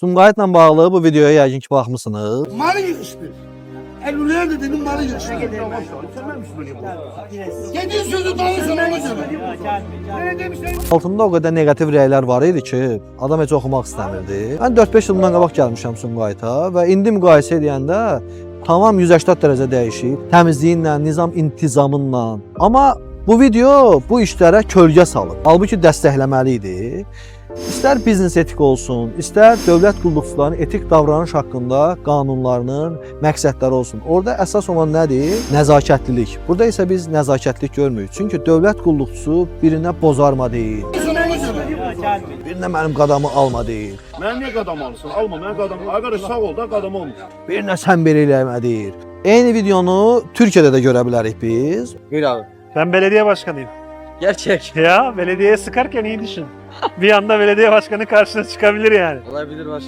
Sumqayıtla bağlı bu videoya yəqin ki baxmısınız. Malı yığışdı. Elüler de dedim malı yığışdı. Dediğin sözü danışın ona göre. Ne demişler? Altında o qədər negativ rəylər var idi ki, adam heç oxumaq istəmirdi. Mən 4-5 il bundan qabaq gəlmişəm Sumqayıta və indi müqayisə edəndə tamam 180 dərəcə dəyişib. Təmizliyinlə, nizam intizamınla. Amma bu video bu işlərə kölgə salıb. Halbuki dəstəkləməli idi. İstər biznes etik olsun, istər dövlət qulluqçularının etik davranış haqqında qanunlarının məqsədləri olsun. Orada əsas olan nədir? Nəzakətlilik. Burada isə biz nəzakətlilik görmürük. Çünki dövlət qulluqçusu birinə bozarma deyil. Birinə mənim qadamı alma deyil. Mən niyə qadam alırsan? Alma, mən qadam. Arkadaş sağ ol da qadam olmuş. Birinə sən belə eləmə deyil. Eyni videonu Türkiyədə də görə bilərik biz. Buyur abi. Ben belediye başkanıyım. Gerçek. Ya belediyeye sıkarken iyi düşün. Bir anda belediye başkanı karşına çıkabilir yani. Olabilir başkanım.